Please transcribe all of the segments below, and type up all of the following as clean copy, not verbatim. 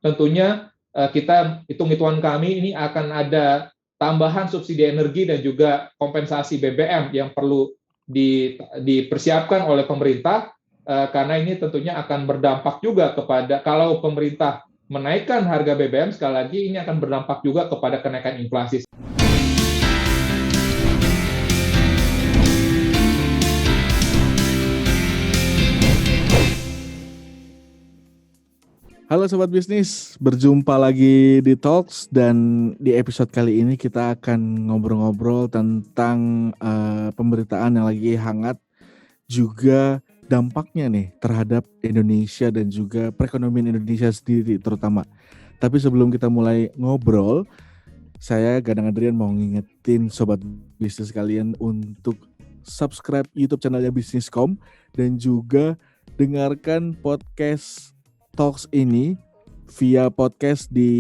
tentunya kita hitung-hitungan kami ini akan ada tambahan subsidi energi dan juga kompensasi BBM yang perlu dipersiapkan oleh pemerintah, karena ini tentunya akan berdampak juga kepada, kalau pemerintah menaikkan harga BBM, sekali lagi ini akan berdampak juga kepada kenaikan inflasi. Halo Sobat Bisnis, berjumpa lagi di Talks, dan di episode kali ini kita akan ngobrol-ngobrol tentang pemberitaan yang lagi hangat, juga dampaknya nih terhadap Indonesia dan juga perekonomian Indonesia sendiri terutama. Tapi sebelum kita mulai ngobrol, saya Gadang Adrian mau ngingetin Sobat Bisnis kalian untuk subscribe YouTube channelnya Bisniscom dan juga dengarkan podcast Talks ini via podcast di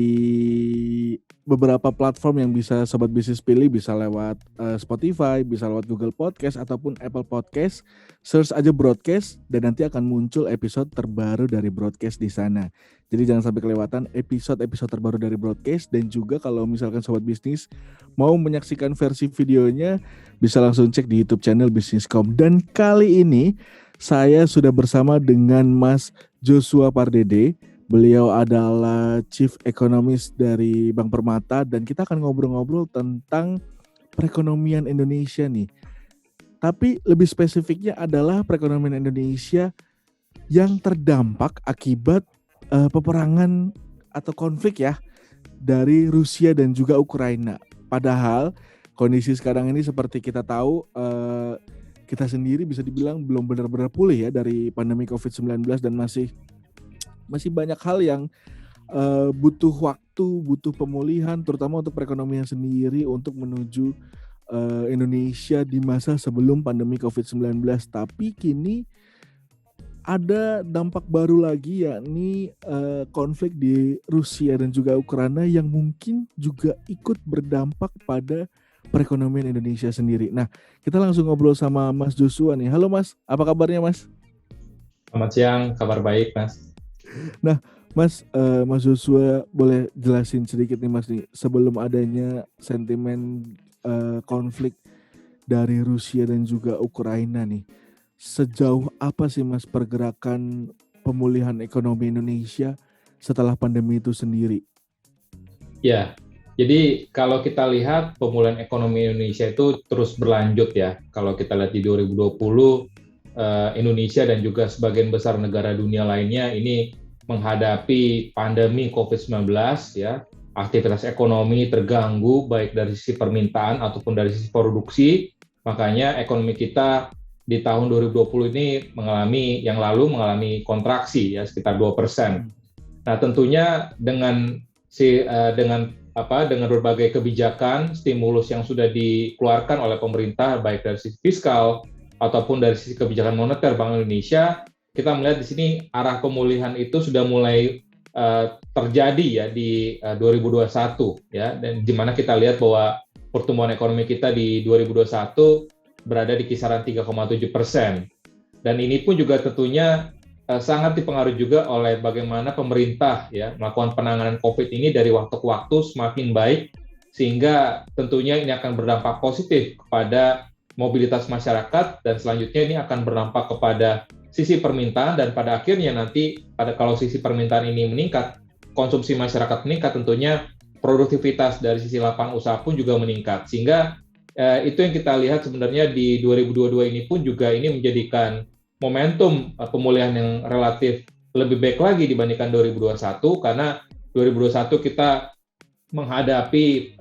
beberapa platform yang bisa Sobat Bisnis pilih, bisa lewat Spotify, bisa lewat Google Podcast ataupun Apple Podcast. Search aja Broadcast dan nanti akan muncul episode terbaru dari Broadcast di sana. Jadi jangan sampai kelewatan episode-episode terbaru dari Broadcast. Dan juga kalau misalkan Sobat Bisnis mau menyaksikan versi videonya, bisa langsung cek di YouTube channel Bisniscom. Dan kali ini saya sudah bersama dengan Mas Joshua Pardede. Beliau adalah Chief Economist dari Bank Permata dan kita akan ngobrol-ngobrol tentang perekonomian Indonesia nih. Tapi lebih spesifiknya adalah perekonomian Indonesia yang terdampak akibat peperangan atau konflik ya dari Rusia dan juga Ukraina. Padahal kondisi sekarang ini seperti kita tahu, kita sendiri bisa dibilang belum benar-benar pulih ya dari pandemi COVID-19 dan masih banyak hal yang butuh waktu, butuh pemulihan, terutama untuk perekonomian sendiri untuk menuju Indonesia di masa sebelum pandemi COVID-19. Tapi kini ada dampak baru lagi, yakni konflik di Rusia dan juga Ukraina yang mungkin juga ikut berdampak pada perekonomian Indonesia sendiri. Nah, kita langsung ngobrol sama Mas Joshua nih. Halo Mas, apa kabarnya Mas? Selamat siang, kabar baik Mas. Nah, Mas Joshua boleh jelasin sedikit nih Mas nih, sebelum adanya sentimen konflik dari Rusia dan juga Ukraina nih, sejauh apa sih Mas pergerakan pemulihan ekonomi Indonesia setelah pandemi itu sendiri? Ya, jadi kalau kita lihat pemulihan ekonomi Indonesia itu terus berlanjut ya. Kalau kita lihat di 2020, Indonesia dan juga sebagian besar negara dunia lainnya ini menghadapi pandemi COVID-19 ya. Aktivitas ekonomi terganggu baik dari sisi permintaan ataupun dari sisi produksi. Makanya ekonomi kita di tahun 2020 ini mengalami kontraksi ya sekitar 2%. Nah, tentunya dengan berbagai kebijakan stimulus yang sudah dikeluarkan oleh pemerintah baik dari sisi fiskal ataupun dari sisi kebijakan moneter Bank Indonesia, kita melihat di sini arah pemulihan itu sudah mulai terjadi ya di 2021 ya, dan di mana kita lihat bahwa pertumbuhan ekonomi kita di 2021 berada di kisaran 3,7%. Dan ini pun juga tentunya sangat dipengaruhi juga oleh bagaimana pemerintah ya melakukan penanganan COVID ini dari waktu ke waktu semakin baik, sehingga tentunya ini akan berdampak positif kepada mobilitas masyarakat dan selanjutnya ini akan berdampak kepada sisi permintaan, dan pada akhirnya nanti kalau sisi permintaan ini meningkat, konsumsi masyarakat meningkat, tentunya produktivitas dari sisi lapangan usaha pun juga meningkat. Sehingga itu yang kita lihat sebenarnya di 2022 ini pun juga ini menjadikan momentum pemulihan yang relatif lebih baik lagi dibandingkan 2021, karena 2021 kita menghadapi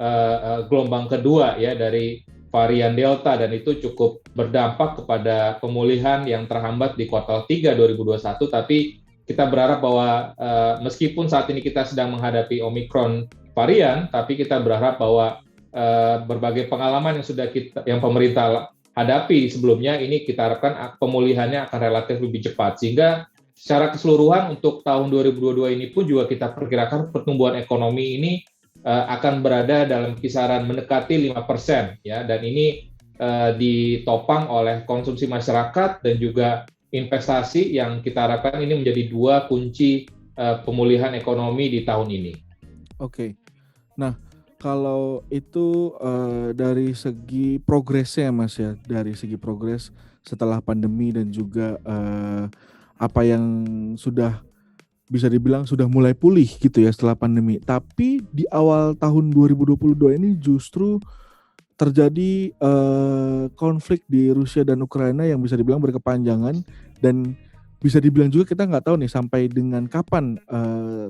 gelombang kedua ya dari varian Delta, dan itu cukup berdampak kepada pemulihan yang terhambat di kuartal 3 2021, tapi kita berharap bahwa meskipun saat ini kita sedang menghadapi Omicron varian, tapi kita berharap bahwa berbagai pengalaman yang pemerintah hadapi sebelumnya ini kita harapkan pemulihannya akan relatif lebih cepat, sehingga secara keseluruhan untuk tahun 2022 ini pun juga kita perkirakan pertumbuhan ekonomi ini akan berada dalam kisaran mendekati 5% ya, dan ini ditopang oleh konsumsi masyarakat dan juga investasi yang kita harapkan ini menjadi dua kunci pemulihan ekonomi di tahun ini. Oke. Nah, kalau itu dari segi progresnya Mas ya, dari segi progres setelah pandemi dan juga apa yang sudah bisa dibilang sudah mulai pulih gitu ya setelah pandemi. Tapi di awal tahun 2022 ini justru terjadi konflik di Rusia dan Ukraina yang bisa dibilang berkepanjangan, dan bisa dibilang juga kita nggak tahu nih sampai dengan kapan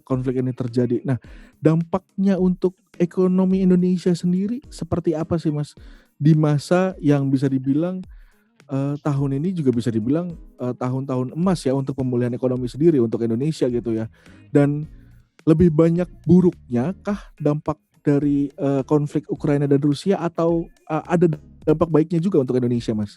konflik ini terjadi. Nah, dampaknya untuk ekonomi Indonesia sendiri seperti apa sih Mas? Di masa yang bisa dibilang tahun ini juga bisa dibilang tahun-tahun emas ya untuk pemulihan ekonomi sendiri untuk Indonesia gitu ya. Dan lebih banyak buruknya kah dampak dari konflik Ukraina dan Rusia, atau ada dampak baiknya juga untuk Indonesia, Mas?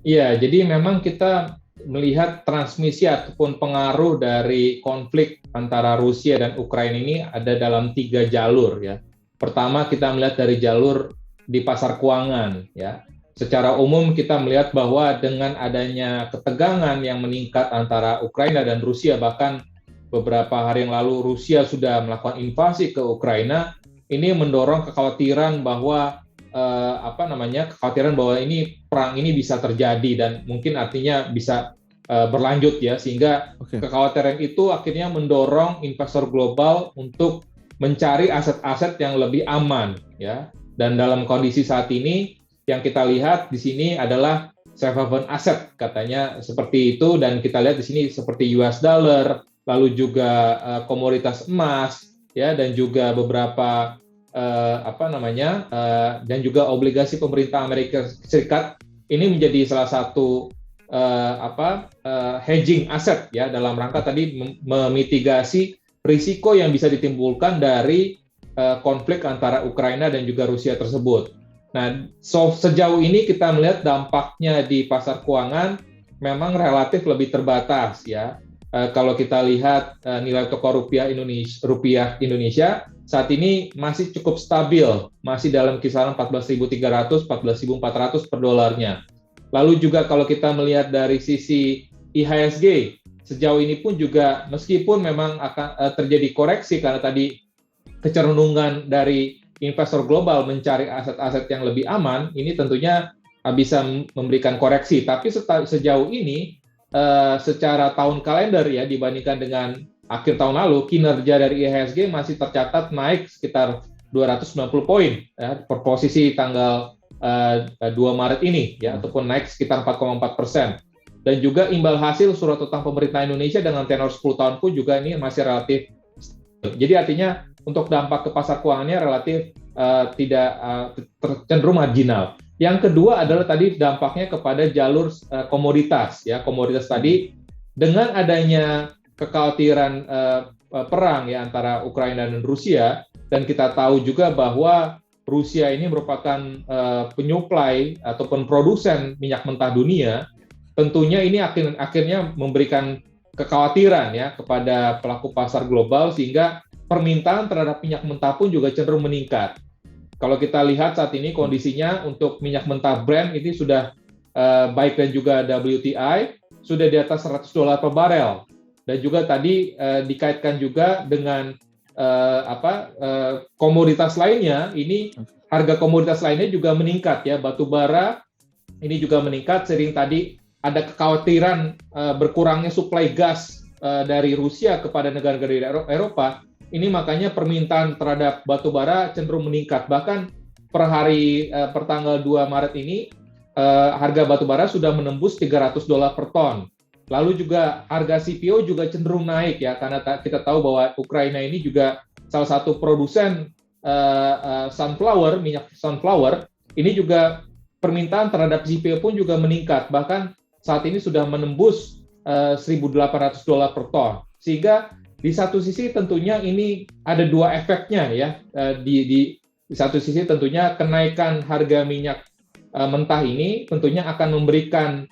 Iya, jadi memang kita melihat transmisi ataupun pengaruh dari konflik antara Rusia dan Ukraina ini ada dalam 3 jalur ya. Pertama, kita melihat dari jalur di pasar keuangan ya. Secara umum kita melihat bahwa dengan adanya ketegangan yang meningkat antara Ukraina dan Rusia, bahkan beberapa hari yang lalu Rusia sudah melakukan invasi ke Ukraina, ini mendorong kekhawatiran bahwa kekhawatiran bahwa ini perang ini bisa terjadi dan mungkin artinya bisa berlanjut ya, sehingga kekhawatiran itu akhirnya mendorong investor global untuk mencari aset-aset yang lebih aman ya. Dan dalam kondisi saat ini yang kita lihat di sini adalah safe haven asset katanya seperti itu, dan kita lihat di sini seperti US dollar, lalu juga komoditas emas ya, dan juga beberapa dan juga obligasi pemerintah Amerika Serikat ini menjadi salah satu hedging aset ya, dalam rangka tadi memitigasi risiko yang bisa ditimbulkan dari konflik antara Ukraina dan juga Rusia tersebut. Nah, sejauh ini kita melihat dampaknya di pasar keuangan memang relatif lebih terbatas ya. Kalau kita lihat nilai tukar rupiah Indonesia saat ini masih cukup stabil, masih dalam kisaran 14.300, 14.400 per dolarnya. Lalu juga kalau kita melihat dari sisi IHSG, sejauh ini pun juga meskipun memang akan terjadi koreksi karena tadi kecenderungan dari investor global mencari aset-aset yang lebih aman, ini tentunya bisa memberikan koreksi. Tapi sejauh ini secara tahun kalender ya, dibandingkan dengan akhir tahun lalu, kinerja dari IHSG masih tercatat naik sekitar 290 poin ya, per posisi tanggal 2 Maret ini ya, ataupun naik sekitar 4,4%. Dan juga imbal hasil surat utang pemerintah Indonesia dengan tenor 10 tahun pun juga ini masih relatif. Jadi artinya untuk dampak ke pasar keuangannya relatif tidak cenderung marginal. Yang kedua adalah tadi dampaknya kepada jalur komoditas ya. Komoditas tadi dengan adanya kekhawatiran perang ya antara Ukraina dan Rusia, dan kita tahu juga bahwa Rusia ini merupakan penyuplai ataupun produsen minyak mentah dunia, tentunya ini akhirnya memberikan kekhawatiran ya kepada pelaku pasar global, sehingga permintaan terhadap minyak mentah pun juga cenderung meningkat. Kalau kita lihat saat ini kondisinya untuk minyak mentah Brent ini sudah baik, dan juga WTI sudah di atas $100 per barel. Dan juga tadi dikaitkan juga dengan komoditas lainnya, ini harga komoditas lainnya juga meningkat ya. Batu bara ini juga meningkat seiring tadi ada kekhawatiran berkurangnya suplai gas dari Rusia kepada negara-negara Eropa. Ini makanya permintaan terhadap batu bara cenderung meningkat. Bahkan per hari per tanggal 2 Maret ini harga batu bara sudah menembus $300 per ton. Lalu juga harga CPO juga cenderung naik ya, karena kita tahu bahwa Ukraina ini juga salah satu produsen minyak sunflower. Ini juga permintaan terhadap CPO pun juga meningkat. Bahkan saat ini sudah menembus $1.800 per ton. Sehingga di satu sisi tentunya ini ada dua efeknya ya. Di satu sisi tentunya kenaikan harga minyak mentah ini tentunya akan memberikan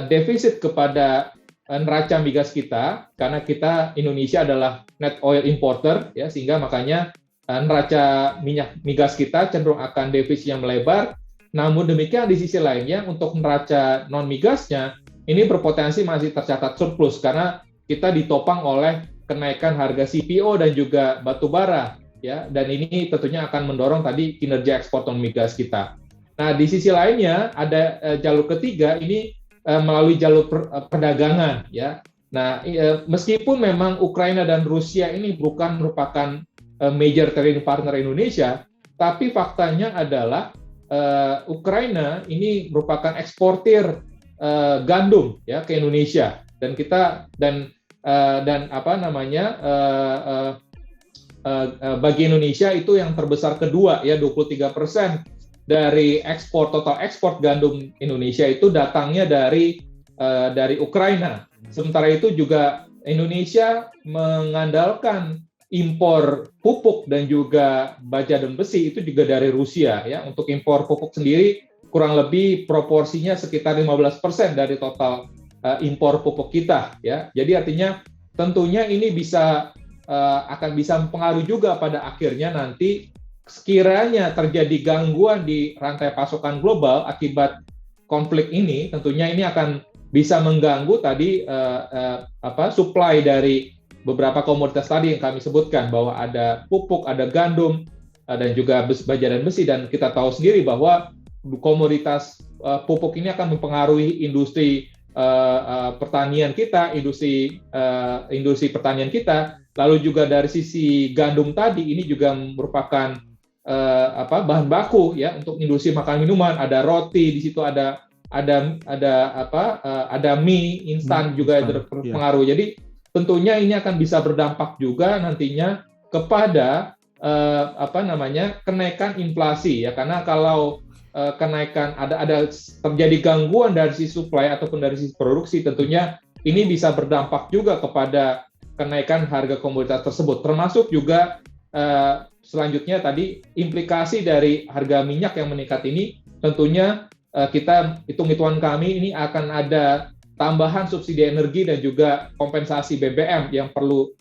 defisit kepada neraca migas kita, karena kita Indonesia adalah net oil importer ya, sehingga makanya neraca migas kita cenderung akan defisit yang melebar. Namun demikian di sisi lainnya untuk neraca non migasnya ini berpotensi masih tercatat surplus, karena kita ditopang oleh kenaikan harga CPO dan juga batu bara, ya, dan ini tentunya akan mendorong tadi kinerja ekspor non migas kita. Nah, di sisi lainnya ada jalur ketiga ini melalui jalur perdagangan, ya. Nah, meskipun memang Ukraina dan Rusia ini bukan merupakan major trading partner Indonesia, tapi faktanya adalah Ukraina ini merupakan eksportir gandum ya ke Indonesia, dan kita dan bagi Indonesia itu yang terbesar kedua ya, 23% dari total ekspor gandum Indonesia itu datangnya dari Ukraina. Sementara itu juga Indonesia mengandalkan impor pupuk dan juga baja dan besi itu juga dari Rusia ya. Untuk impor pupuk sendiri kurang lebih proporsinya sekitar 15% dari total impor pupuk kita ya. Jadi artinya tentunya ini akan bisa mempengaruhi juga pada akhirnya nanti sekiranya terjadi gangguan di rantai pasokan global akibat konflik ini, tentunya ini akan bisa mengganggu tadi supply dari beberapa komoditas tadi yang kami sebutkan, bahwa ada pupuk, ada gandum, dan juga baja dan besi, dan kita tahu sendiri bahwa komoditas pupuk ini akan mempengaruhi industri pertanian kita, industri pertanian kita. Lalu juga dari sisi gandum tadi ini juga merupakan bahan baku ya untuk industri makanan minuman, ada roti di situ, ada mie instan juga berpengaruh. Ya. Jadi tentunya ini akan bisa berdampak juga nantinya kepada kenaikan inflasi ya, karena kalau kenaikan ada terjadi gangguan dari sisi supply ataupun dari sisi produksi, tentunya ini bisa berdampak juga kepada kenaikan harga komoditas tersebut, termasuk juga selanjutnya tadi implikasi dari harga minyak yang meningkat ini. Tentunya kita hitung-hitungan kami ini akan ada tambahan subsidi energi dan juga kompensasi BBM yang perlu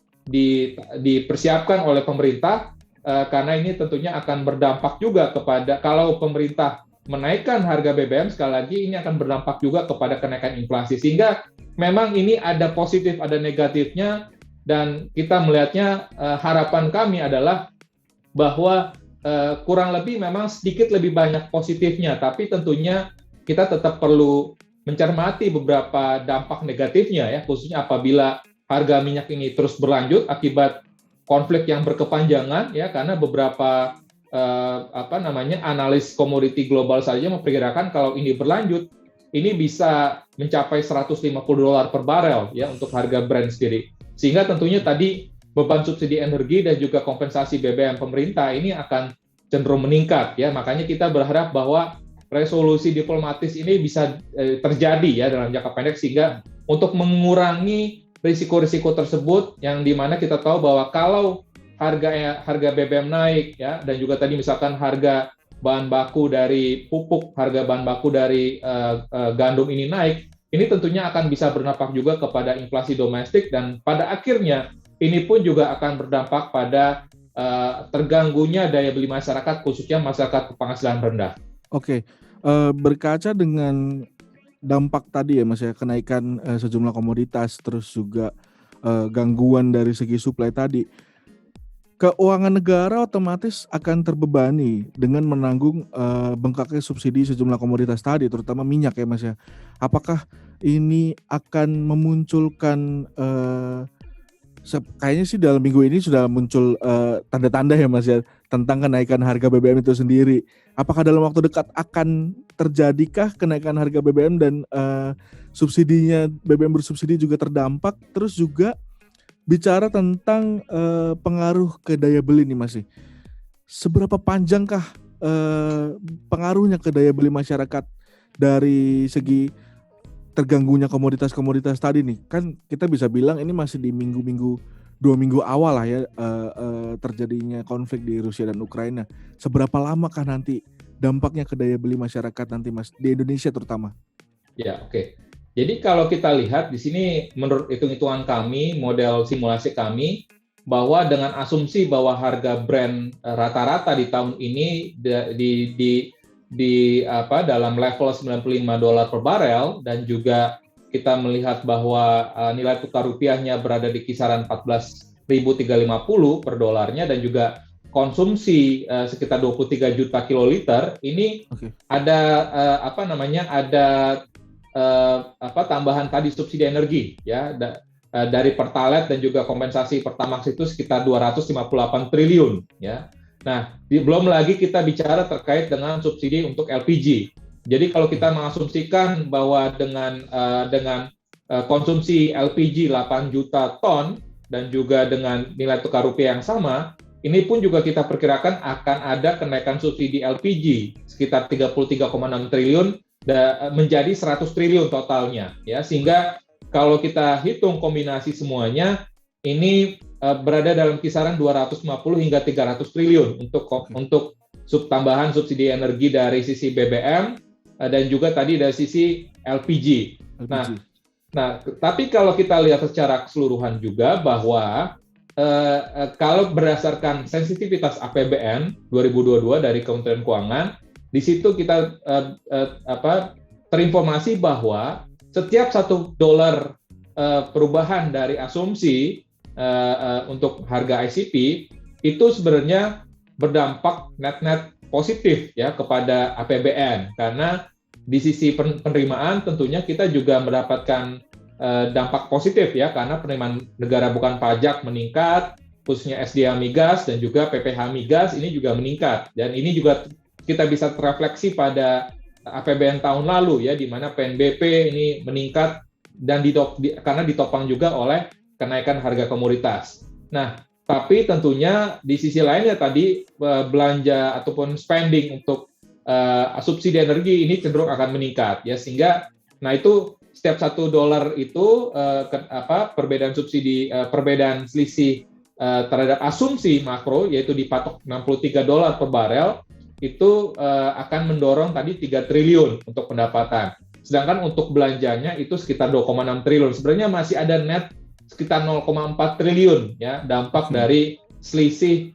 dipersiapkan oleh pemerintah, karena ini tentunya akan berdampak juga kepada, kalau pemerintah menaikkan harga BBM, sekali lagi ini akan berdampak juga kepada kenaikan inflasi, sehingga memang ini ada positif, ada negatifnya, dan kita melihatnya harapan kami adalah bahwa kurang lebih memang sedikit lebih banyak positifnya, tapi tentunya kita tetap perlu mencermati beberapa dampak negatifnya ya, khususnya apabila harga minyak ini terus berlanjut akibat konflik yang berkepanjangan ya, karena beberapa analis komoditi global saja memperkirakan kalau ini berlanjut ini bisa mencapai $150 per barel ya untuk harga Brent sendiri. Sehingga tentunya tadi beban subsidi energi dan juga kompensasi BBM pemerintah ini akan cenderung meningkat ya. Makanya kita berharap bahwa resolusi diplomatis ini bisa terjadi ya dalam jangka pendek, sehingga untuk mengurangi risiko-risiko tersebut, yang dimana kita tahu bahwa kalau harga BBM naik ya, dan juga tadi misalkan harga bahan baku dari pupuk, harga bahan baku dari gandum ini naik, ini tentunya akan bisa berdampak juga kepada inflasi domestik, dan pada akhirnya ini pun juga akan berdampak pada terganggunya daya beli masyarakat, khususnya masyarakat berpenghasilan rendah. Oke, berkaca dengan dampak tadi ya Mas ya, kenaikan sejumlah komoditas, terus juga gangguan dari segi supply tadi, keuangan negara otomatis akan terbebani dengan menanggung bengkaknya subsidi sejumlah komoditas tadi, terutama minyak ya Mas ya. Apakah ini akan memunculkan kayaknya sih dalam minggu ini sudah muncul tanda-tanda ya Mas ya tentang kenaikan harga BBM itu sendiri. Apakah dalam waktu dekat akan terjadikah kenaikan harga BBM dan subsidinya, BBM bersubsidi juga terdampak? Terus juga bicara tentang pengaruh ke daya beli nih Mas, seberapa panjangkah pengaruhnya ke daya beli masyarakat dari segi terganggunya komoditas-komoditas tadi nih? Kan kita bisa bilang ini masih di minggu-minggu, 2 minggu awal lah ya terjadinya konflik di Rusia dan Ukraina. Seberapa lamakah nanti dampaknya ke daya beli masyarakat nanti Mas, di Indonesia terutama? Ya, oke. Jadi kalau kita lihat di sini menurut hitung-hitungan kami, model simulasi kami, bahwa dengan asumsi bahwa harga Brent rata-rata di tahun ini dalam level $95 per barel, dan juga kita melihat bahwa nilai tukar rupiahnya berada di kisaran 14.350 per dolarnya dan juga konsumsi sekitar 23 juta kiloliter, ini ada tambahan tadi subsidi energi ya dari Pertalite dan juga kompensasi Pertamax itu sekitar 258 triliun ya. Nah, belum lagi kita bicara terkait dengan subsidi untuk LPG. Jadi kalau kita mengasumsikan bahwa dengan konsumsi LPG 8 juta ton dan juga dengan nilai tukar rupiah yang sama, ini pun juga kita perkirakan akan ada kenaikan subsidi LPG sekitar 33,6 triliun menjadi 100 triliun totalnya ya, sehingga kalau kita hitung kombinasi semuanya ini berada dalam kisaran 250 hingga 300 triliun untuk tambahan subsidi energi dari sisi BBM dan juga tadi dari sisi LPG. Nah, tapi kalau kita lihat secara keseluruhan juga bahwa kalau berdasarkan sensitivitas APBN 2022 dari Kementerian Keuangan, di situ kita terinformasi bahwa setiap $1 perubahan dari asumsi untuk harga ICP itu sebenarnya berdampak net-net positif ya kepada APBN, karena di sisi penerimaan tentunya kita juga mendapatkan dampak positif ya, karena penerimaan negara bukan pajak meningkat, khususnya SDA migas dan juga PPh migas ini juga meningkat, dan ini juga kita bisa terefleksi pada APBN tahun lalu ya, di mana PNBP ini meningkat dan karena ditopang juga oleh kenaikan harga komoditas. Nah, tapi tentunya di sisi lainnya tadi belanja ataupun spending untuk subsidi energi ini cenderung akan meningkat ya, sehingga itu setiap $1 itu perbedaan subsidi perbedaan selisih terhadap asumsi makro yaitu dipatok $63 per barel itu akan mendorong tadi 3 triliun untuk pendapatan. Sedangkan untuk belanjanya itu sekitar 2,6 triliun. Sebenarnya masih ada net sekitar 0,4 triliun ya dampak dari selisih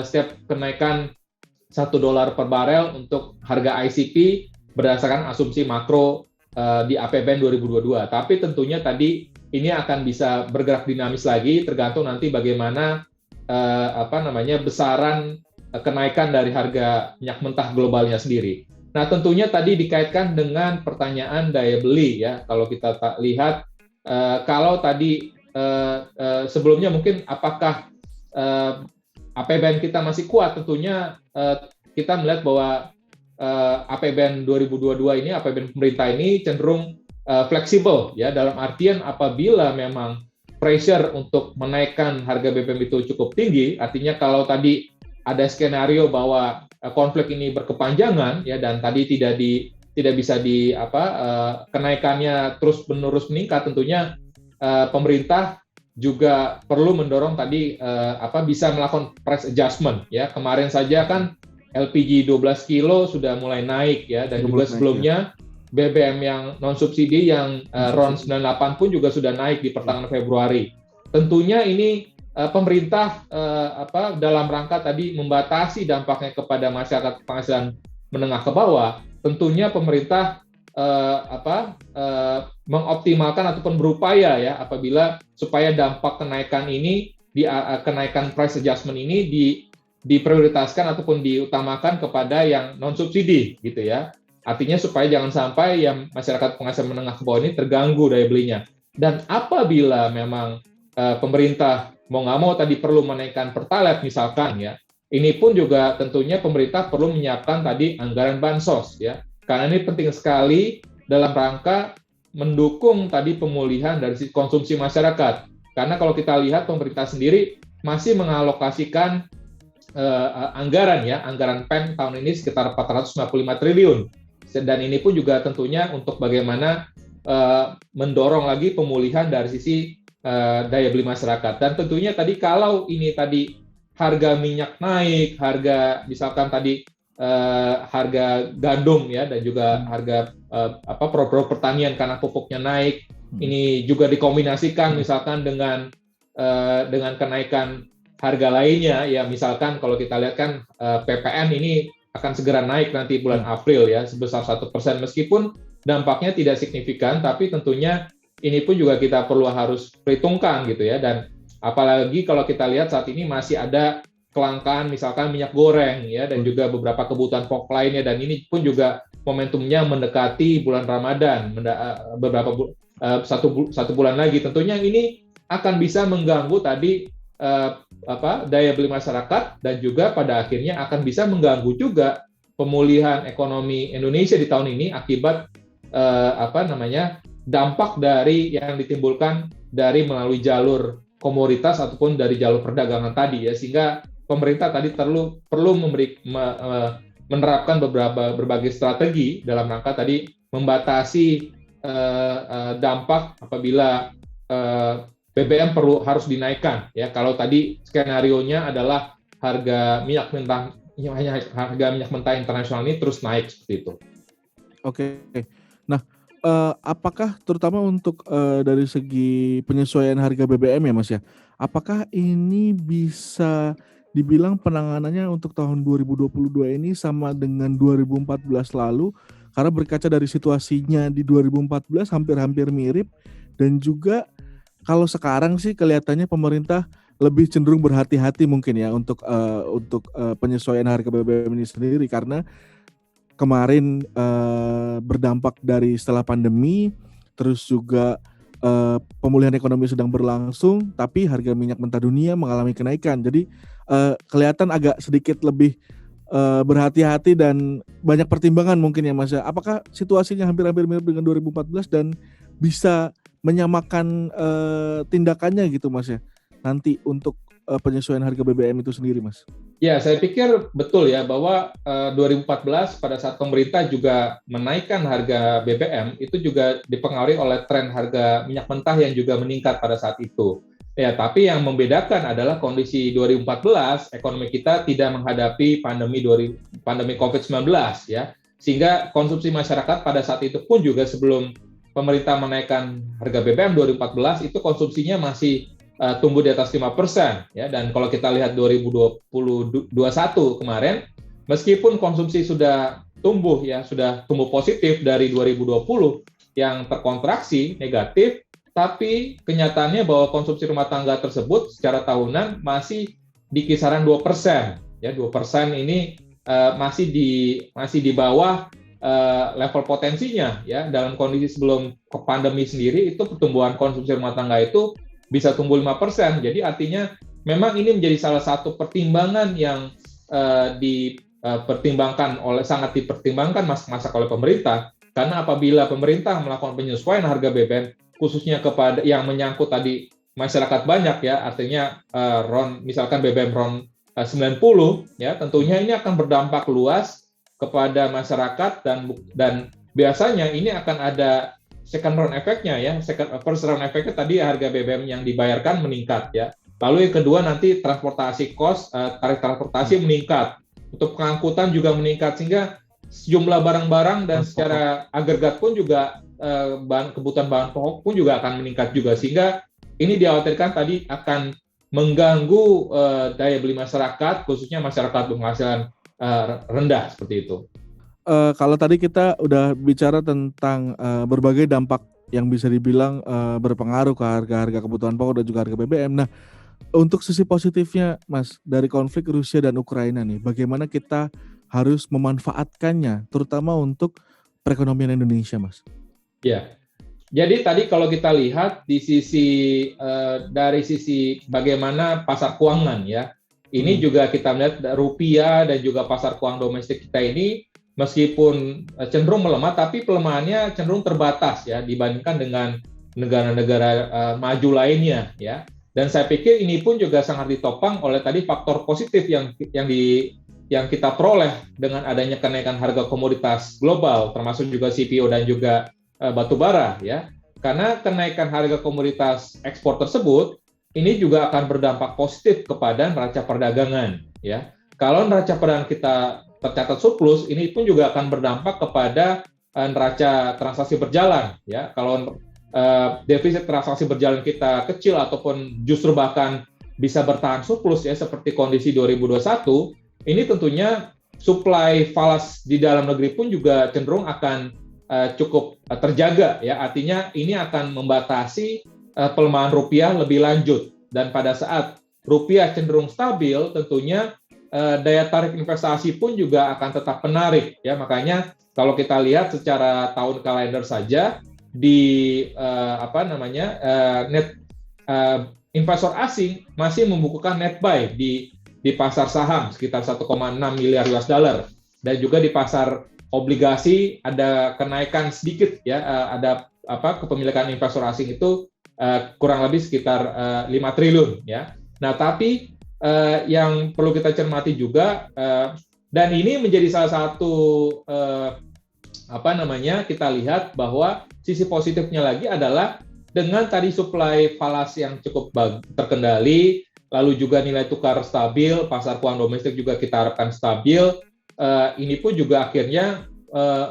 setiap kenaikan $1 per barel untuk harga ICP berdasarkan asumsi makro di APBN 2022. Tapi tentunya tadi ini akan bisa bergerak dinamis lagi tergantung nanti bagaimana besaran kenaikan dari harga minyak mentah globalnya sendiri. Nah, tentunya tadi dikaitkan dengan pertanyaan daya beli ya. Kalau kita lihat kalau tadi sebelumnya mungkin apakah APBN kita masih kuat, tentunya kita melihat bahwa APBN 2022 ini, APBN pemerintah ini cenderung fleksibel ya, dalam artian apabila memang pressure untuk menaikkan harga BBM itu cukup tinggi, artinya kalau tadi ada skenario bahwa konflik ini berkepanjangan ya, dan tadi tidak bisa kenaikannya terus-menerus meningkat, tentunya pemerintah juga perlu mendorong tadi bisa melakukan price adjustment ya. Kemarin saja kan LPG 12 kilo sudah mulai naik ya, dan juga sebelumnya BBM yang non subsidi yang RON 98 pun juga sudah naik di pertengahan Februari. Tentunya ini pemerintah dalam rangka tadi membatasi dampaknya kepada masyarakat penghasilan menengah ke bawah. Tentunya pemerintah mengoptimalkan ataupun berupaya ya apabila supaya dampak kenaikan ini kenaikan price adjustment ini diprioritaskan ataupun diutamakan kepada yang non subsidi gitu ya. Artinya supaya jangan sampai yang masyarakat penghasilan menengah ke bawah ini terganggu daya belinya. Dan apabila memang pemerintah mau nggak mau tadi perlu menaikkan Pertalite misalkan ya, ini pun juga tentunya pemerintah perlu menyiapkan tadi anggaran bansos ya, karena ini penting sekali dalam rangka mendukung tadi pemulihan dari sisi konsumsi masyarakat. Karena kalau kita lihat pemerintah sendiri masih mengalokasikan anggaran PEN tahun ini sekitar 455 triliun. Dan ini pun juga tentunya untuk bagaimana mendorong lagi pemulihan dari sisi daya beli masyarakat. Dan tentunya tadi kalau ini tadi harga minyak naik, harga misalkan tadi harga gandum ya, dan juga harga produk pertanian karena pupuknya naik, ini juga dikombinasikan misalkan dengan kenaikan harga lainnya ya, misalkan kalau kita lihat kan PPN ini akan segera naik nanti bulan April ya sebesar 1%, meskipun dampaknya tidak signifikan, tapi tentunya ini pun juga kita perlu harus perhitungkan gitu ya. Dan apalagi kalau kita lihat saat ini masih ada kelangkaan misalkan minyak goreng ya, dan juga beberapa kebutuhan pokok lainnya, dan ini pun juga momentumnya mendekati bulan Ramadan, satu bulan lagi. Tentunya ini akan bisa mengganggu tadi daya beli masyarakat, dan juga pada akhirnya akan bisa mengganggu juga pemulihan ekonomi Indonesia di tahun ini akibat dampak dari yang ditimbulkan dari melalui jalur komoditas ataupun dari jalur perdagangan tadi ya, sehingga pemerintah tadi perlu menerapkan berbagai strategi dalam rangka tadi membatasi dampak apabila BBM harus dinaikkan ya. Kalau tadi skenarionya adalah harga minyak mentah internasional ini terus naik seperti itu. Oke. Nah, apakah terutama untuk dari segi penyesuaian harga BBM ya Mas ya, apakah ini bisa dibilang penanganannya untuk tahun 2022 ini sama dengan 2014 lalu? Karena berkaca dari situasinya di 2014 hampir-hampir mirip, dan juga kalau sekarang sih kelihatannya pemerintah lebih cenderung berhati-hati mungkin ya untuk penyesuaian harga BBM ini sendiri, karena kemarin berdampak dari setelah pandemi, terus juga pemulihan ekonomi sedang berlangsung, tapi harga minyak mentah dunia mengalami kenaikan. Jadi kelihatan agak sedikit lebih berhati-hati dan banyak pertimbangan mungkin ya Mas ya. Apakah situasinya hampir-hampir mirip dengan 2014 dan bisa menyamakan tindakannya gitu Mas ya, nanti untuk penyesuaian harga BBM itu sendiri Mas? Ya, saya pikir betul ya bahwa 2014 pada saat pemerintah juga menaikkan harga BBM itu juga dipengaruhi oleh tren harga minyak mentah yang juga meningkat pada saat itu. Ya, tapi yang membedakan adalah kondisi 2014 ekonomi kita tidak menghadapi pandemi COVID-19 ya. Sehingga konsumsi masyarakat pada saat itu pun juga sebelum pemerintah menaikkan harga BBM 2014 itu konsumsinya masih tumbuh di atas 5% ya. Dan kalau kita lihat 2021 kemarin, meskipun konsumsi sudah tumbuh ya, sudah tumbuh positif dari 2020 yang terkontraksi negatif, tapi kenyataannya bahwa konsumsi rumah tangga tersebut secara tahunan masih di kisaran 2%. Ya, 2% ini masih di bawah level potensinya ya. Dalam kondisi sebelum pandemi sendiri itu pertumbuhan konsumsi rumah tangga itu bisa tumbuh 5%. Jadi artinya memang ini menjadi salah satu pertimbangan yang sangat dipertimbangkan masa oleh pemerintah, karena apabila pemerintah melakukan penyesuaian harga BBM khususnya kepada yang menyangkut tadi masyarakat banyak ya, artinya misalkan BBM RON 90 ya, tentunya ini akan berdampak luas kepada masyarakat, dan biasanya ini akan ada second round efeknya ya. First round efeknya tadi harga BBM yang dibayarkan meningkat ya. Lalu yang kedua nanti transportasi tarif transportasi meningkat, untuk pengangkutan juga meningkat, sehingga sejumlah barang-barang dan secara agregat pun juga kebutuhan bahan pokok pun juga akan meningkat juga, sehingga ini dikhawatirkan tadi akan mengganggu daya beli masyarakat, khususnya masyarakat berpenghasilan rendah seperti itu. Kalau tadi kita udah bicara tentang berbagai dampak yang bisa dibilang berpengaruh ke harga-harga kebutuhan pokok dan juga harga BBM. Nah, untuk sisi positifnya Mas, dari konflik Rusia dan Ukraina nih, bagaimana kita harus memanfaatkannya, terutama untuk perekonomian Indonesia Mas? Ya, jadi tadi kalau kita lihat di dari sisi bagaimana pasar keuangan ya, ini juga kita melihat rupiah dan juga pasar keuangan domestik kita ini meskipun cenderung melemah, tapi pelemahannya cenderung terbatas ya dibandingkan dengan negara-negara maju lainnya ya. Dan saya pikir ini pun juga sangat ditopang oleh tadi faktor positif yang kita peroleh dengan adanya kenaikan harga komoditas global, termasuk juga CPO dan juga batu bara ya. Karena kenaikan harga komoditas ekspor tersebut ini juga akan berdampak positif kepada neraca perdagangan ya. Kalau neraca perdagangan kita tercatat surplus, ini pun juga akan berdampak kepada neraca transaksi berjalan ya. Kalau defisit transaksi berjalan kita kecil ataupun justru bahkan bisa bertahan surplus ya, seperti kondisi 2021, ini tentunya supply falas di dalam negeri pun juga cenderung akan cukup terjaga ya. Artinya ini akan membatasi pelemahan rupiah lebih lanjut, dan pada saat rupiah cenderung stabil tentunya daya tarik investasi pun juga akan tetap menarik ya. Makanya kalau kita lihat secara tahun kalender saja di net investor asing masih membukukan net buy di pasar saham sekitar 1,6 miliar US dollar, dan juga di pasar obligasi ada kenaikan sedikit ya, ada kepemilikan investor asing itu kurang lebih sekitar 5 triliun ya. Nah, tapi yang perlu kita cermati juga, dan ini menjadi salah satu kita lihat bahwa sisi positifnya lagi adalah dengan tadi supply falas yang cukup terkendali, lalu juga nilai tukar stabil, pasar keuangan domestik juga kita harapkan stabil, ini pun juga akhirnya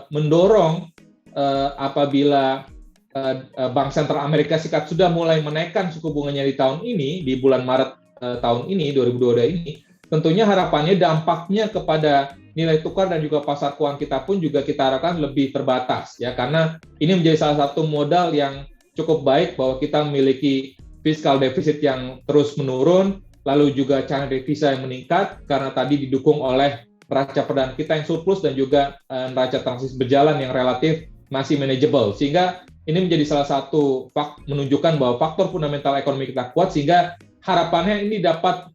mendorong apabila Bank Sentral Amerika Serikat sudah mulai menaikkan suku bunganya di tahun ini, di bulan Maret tahun ini, 2022 ini, tentunya harapannya dampaknya kepada nilai tukar dan juga pasar keuangan kita pun juga kita harapkan lebih terbatas ya, karena ini menjadi salah satu modal yang cukup baik bahwa kita memiliki fiskal defisit yang terus menurun, lalu juga cadangan devisa yang meningkat karena tadi didukung oleh neraca perdagangan kita yang surplus dan juga neraca transaksi berjalan yang relatif masih manageable, sehingga ini menjadi salah satu menunjukkan bahwa faktor fundamental ekonomi kita kuat, sehingga harapannya ini dapat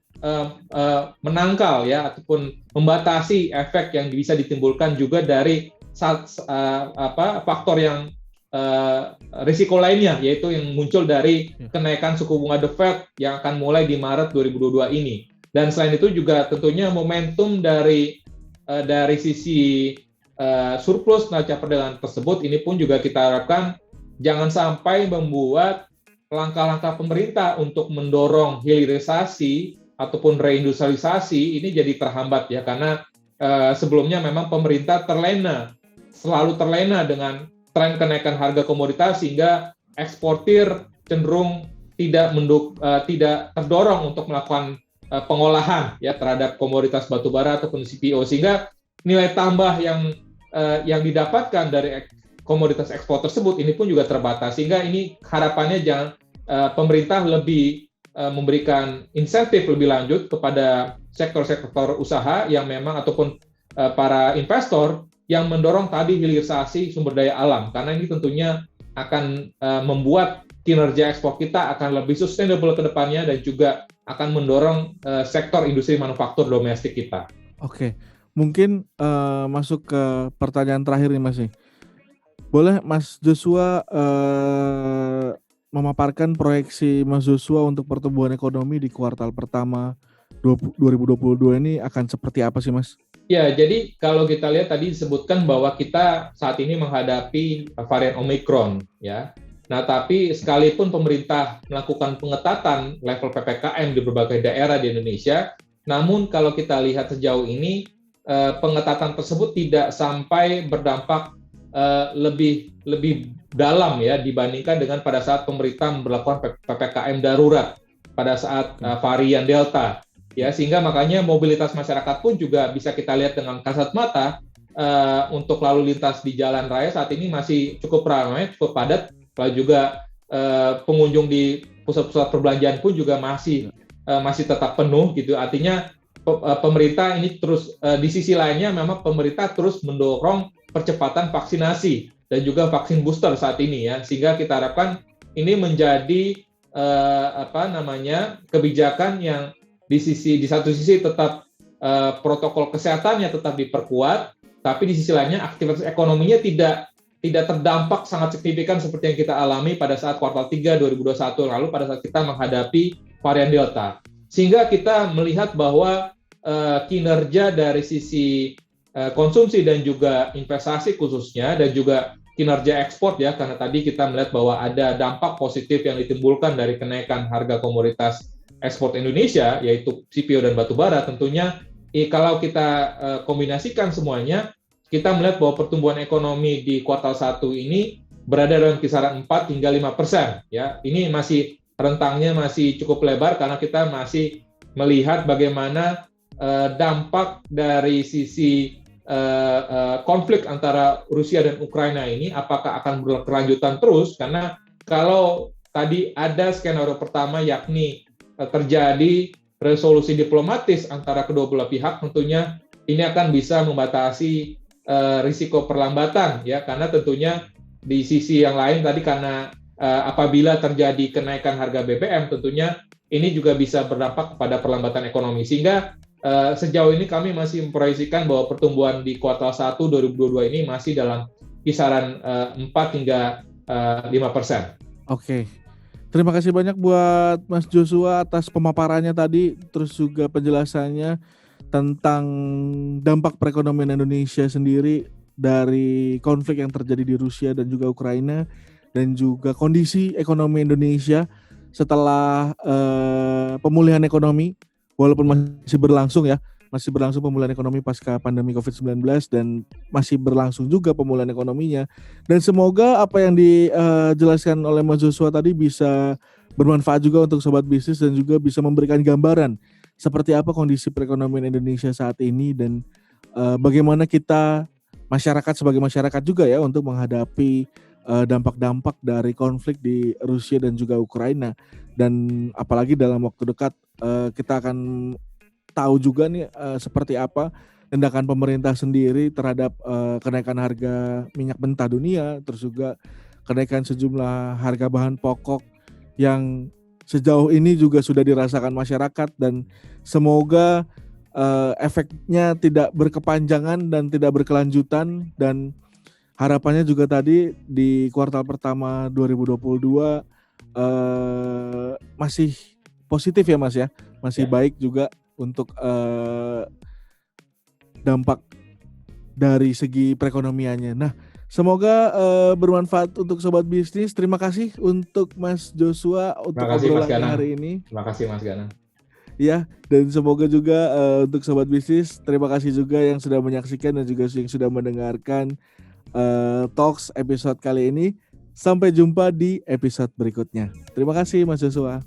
menangkal ya ataupun membatasi efek yang bisa ditimbulkan juga dari faktor yang risiko lainnya, yaitu yang muncul dari kenaikan suku bunga The Fed yang akan mulai di Maret 2022 ini. Dan selain itu juga tentunya momentum dari sisi surplus neraca perdagangan tersebut ini pun juga kita harapkan jangan sampai membuat langkah-langkah pemerintah untuk mendorong hilirisasi ataupun reindustrialisasi ini jadi terhambat ya, karena sebelumnya memang pemerintah selalu terlena dengan tren kenaikan harga komoditas sehingga eksportir cenderung tidak terdorong untuk melakukan pengolahan ya terhadap komoditas batubara ataupun CPO, sehingga nilai tambah yang didapatkan dari komoditas ekspor tersebut ini pun juga terbatas, sehingga ini harapannya pemerintah lebih memberikan insentif lebih lanjut kepada sektor-sektor usaha yang memang ataupun para investor yang mendorong tadi hilirisasi sumber daya alam, karena ini tentunya akan membuat kinerja ekspor kita akan lebih sustainable ke depannya dan juga akan mendorong sektor industri manufaktur domestik kita. Oke, mungkin masuk ke pertanyaan terakhir nih Mas. Boleh Mas Joshua memaparkan proyeksi Mas Joshua untuk pertumbuhan ekonomi di kuartal pertama 2022 ini akan seperti apa sih Mas? Ya, jadi kalau kita lihat tadi disebutkan bahwa kita saat ini menghadapi varian Omicron ya. Nah, tapi sekalipun pemerintah melakukan pengetatan level PPKM di berbagai daerah di Indonesia, namun kalau kita lihat sejauh ini pengetatan tersebut tidak sampai berdampak lebih dalam ya dibandingkan dengan pada saat pemerintah memberlakukan PPKM darurat pada saat varian Delta ya, sehingga makanya mobilitas masyarakat pun juga bisa kita lihat dengan kasat mata untuk lalu lintas di jalan raya saat ini masih cukup ramai, cukup padat, lalu juga pengunjung di pusat-pusat perbelanjaan pun juga masih tetap penuh gitu. Artinya pemerintah ini terus di sisi lainnya memang pemerintah terus mendorong percepatan vaksinasi dan juga vaksin booster saat ini ya, sehingga kita harapkan ini menjadi kebijakan yang di satu sisi tetap protokol kesehatannya tetap diperkuat, tapi di sisi lainnya aktivitas ekonominya tidak terdampak sangat signifikan seperti yang kita alami pada saat kuartal 3 2021 lalu pada saat kita menghadapi varian Delta. Sehingga kita melihat bahwa kinerja dari sisi konsumsi dan juga investasi khususnya dan juga kinerja ekspor ya, karena tadi kita melihat bahwa ada dampak positif yang ditimbulkan dari kenaikan harga komoditas ekspor Indonesia yaitu CPO dan batubara. Tentunya kalau kita kombinasikan semuanya, kita melihat bahwa pertumbuhan ekonomi di kuartal 1 ini berada dalam kisaran 4 hingga 5% ya. Ini masih rentangnya masih cukup lebar karena kita masih melihat bagaimana dampak dari sisi konflik antara Rusia dan Ukraina ini apakah akan berkelanjutan terus, karena kalau tadi ada skenario pertama yakni terjadi resolusi diplomatis antara kedua belah pihak, tentunya ini akan bisa membatasi risiko perlambatan ya, karena tentunya di sisi yang lain tadi karena apabila terjadi kenaikan harga BBM tentunya ini juga bisa berdampak kepada perlambatan ekonomi, sehingga sejauh ini kami masih memproyeksikan bahwa pertumbuhan di kuartal 1 2022 ini masih dalam kisaran 4 hingga 5%. Oke. Terima kasih banyak buat Mas Joshua atas pemaparannya tadi, terus juga penjelasannya tentang dampak perekonomian Indonesia sendiri dari konflik yang terjadi di Rusia dan juga Ukraina, dan juga kondisi ekonomi Indonesia setelah pemulihan ekonomi, walaupun masih berlangsung pemulihan ekonomi pasca pandemi COVID-19 dan masih berlangsung juga pemulihan ekonominya. Dan semoga apa yang dijelaskan oleh Mas Joshua tadi bisa bermanfaat juga untuk sobat bisnis dan juga bisa memberikan gambaran seperti apa kondisi perekonomian Indonesia saat ini, dan bagaimana kita sebagai masyarakat juga ya untuk menghadapi dampak-dampak dari konflik di Rusia dan juga Ukraina. Dan apalagi dalam waktu dekat kita akan tahu juga nih seperti apa tindakan pemerintah sendiri terhadap kenaikan harga minyak mentah dunia, terus juga kenaikan sejumlah harga bahan pokok yang sejauh ini juga sudah dirasakan masyarakat, dan semoga efeknya tidak berkepanjangan dan tidak berkelanjutan. Dan harapannya juga tadi di kuartal pertama 2022 masih positif ya Mas ya, masih baik juga untuk dampak dari segi perekonomiannya. Nah, semoga bermanfaat untuk sobat bisnis. Terima kasih untuk Mas Joshua untuk obrolannya hari ini. Terima kasih Mas Gana. Ya, dan semoga juga untuk sobat bisnis, terima kasih juga yang sudah menyaksikan dan juga yang sudah mendengarkan Talks episode kali ini. Sampai jumpa di episode berikutnya. Terima kasih Mas Joshua.